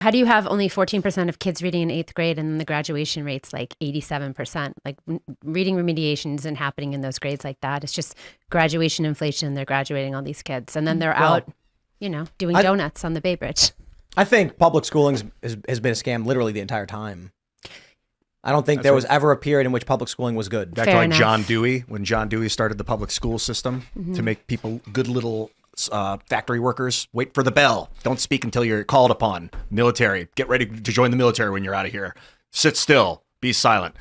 How do you have only 14% of kids reading in eighth grade and the graduation rate's like 87%? Like reading remediation isn't happening in those grades like that. It's just graduation inflation. They're graduating all these kids. And then they're out, doing donuts on the Bay Bridge. I think public schooling has been a scam literally the entire time. I don't think there was ever a period in which public schooling was good. Back to like John Dewey, when John Dewey started the public school system to make people good little factory workers. Wait for the bell. Don't speak until you're called upon. Military. Get ready to join the military when you're out of here. Sit still. Be silent.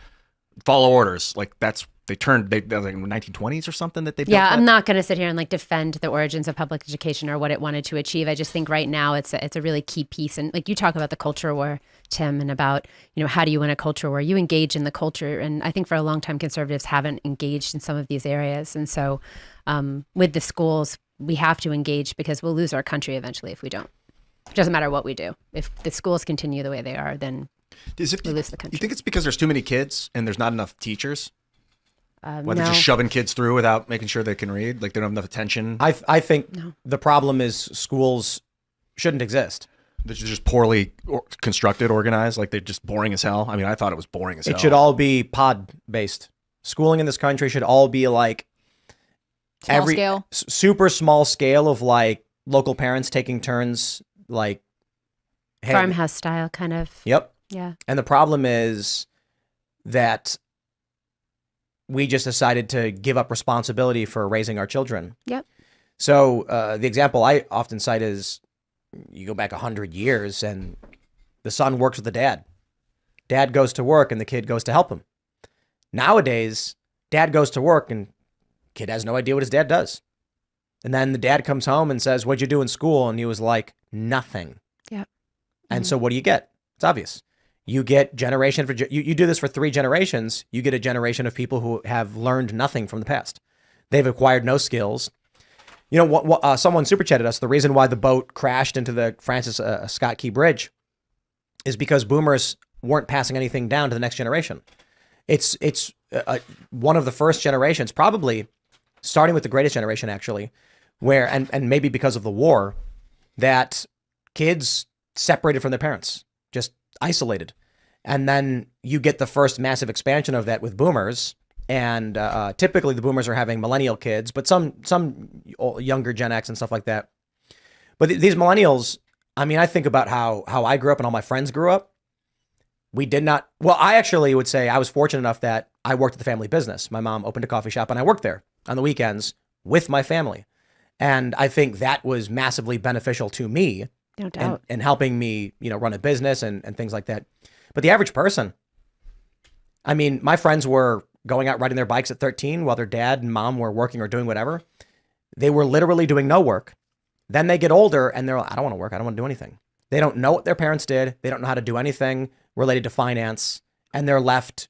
Follow orders. Like that's they like in the 1920s or something that they built that. I'm not going to sit here and like defend the origins of public education or what it wanted to achieve. I just think right now it's a really key piece. And like you talk about the culture war, Tim, and about, how do you win a culture war? You engage in the culture. And I think for a long time, conservatives haven't engaged in some of these areas. And so with the schools, we have to engage because we'll lose our country eventually if we don't. It doesn't matter what we do. If the schools continue the way they are, then we'll lose the country. You think it's because there's too many kids and there's not enough teachers? Why no. they're just shoving kids through without making sure they can read? Like they don't have enough attention? I think the problem is schools shouldn't exist. They're just poorly constructed, organized, like they're just boring as hell. I mean, I thought it was boring as hell. It should all be pod-based. Schooling in this country should all be like Small scale. Super small scale of like local parents taking turns, like farmhouse style kind of. Yep. Yeah. And the problem is that we just decided to give up responsibility for raising our children. Yep. So the example I often cite is you go back 100 years and the son works with the dad. Dad goes to work and the kid goes to help him. Nowadays, dad goes to work and kid has no idea what his dad does. And then the dad comes home and says, "What'd you do in school?" And he was like, "Nothing." Yep. And so what do you get? It's obvious. You get you do this for 3 generations. You get a generation of people who have learned nothing from the past. They've acquired no skills. Someone super chatted us. The reason why the boat crashed into the Francis Scott Key Bridge is because boomers weren't passing anything down to the next generation. It's one of the first generations, probably starting with the greatest generation, actually, where and maybe because of the war, that kids separated from their parents, just isolated. And then you get the first massive expansion of that with boomers. And typically the boomers are having millennial kids, but some younger Gen X and stuff like that. But these millennials, I mean, I think about how I grew up and all my friends grew up. We did not. Well, I actually would say I was fortunate enough that I worked at the family business. My mom opened a coffee shop and I worked there on the weekends with my family. And I think that was massively beneficial to me. No doubt. And helping me, run a business and things like that. But the average person, I mean, my friends were going out riding their bikes at 13 while their dad and mom were working or doing whatever. They were literally doing no work. Then they get older and they're like, I don't want to work. I don't want to do anything. They don't know what their parents did. They don't know how to do anything related to finance. And they're left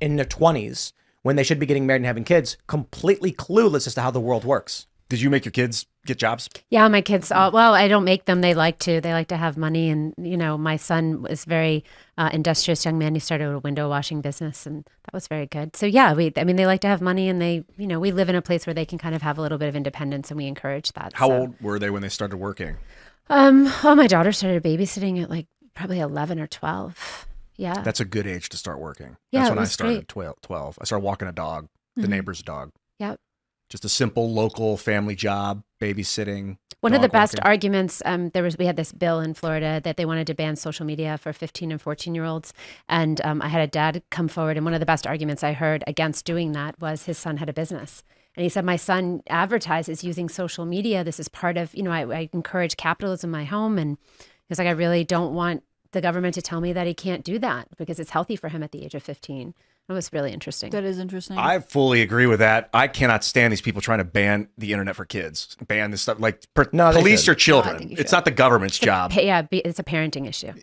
in their 20s when they should be getting married and having kids, completely clueless as to how the world works. Did you make your kids get jobs? Yeah, my kids, well, I don't make them. They like to. They like to have money. And, my son was very industrious young man. He started a window washing business and that was very good. So yeah, they like to have money and they, we live in a place where they can kind of have a little bit of independence and we encourage that. How old were they when they started working? My daughter started babysitting at like probably 11 or 12. Yeah. That's a good age to start working. Yeah, That's when I was started great. at 12. I started walking a dog, the neighbor's dog. Yep. Just a simple local family job, babysitting. One of the best walking. arguments, we had this bill in Florida that they wanted to ban social media for 15 and 14-year-olds. And I had a dad come forward, and one of the best arguments I heard against doing that was his son had a business. And he said, my son advertises using social media. This is part of, I encourage capitalism in my home. And he was like, I really don't want the government to tell me that he can't do that because it's healthy for him at the age of 15. It was really interesting. That is interesting. I fully agree with that. I cannot stand these people trying to ban the internet for kids. Ban this stuff. Like police your children. you It's should. not the government's job. Yeah, it's a parenting issue.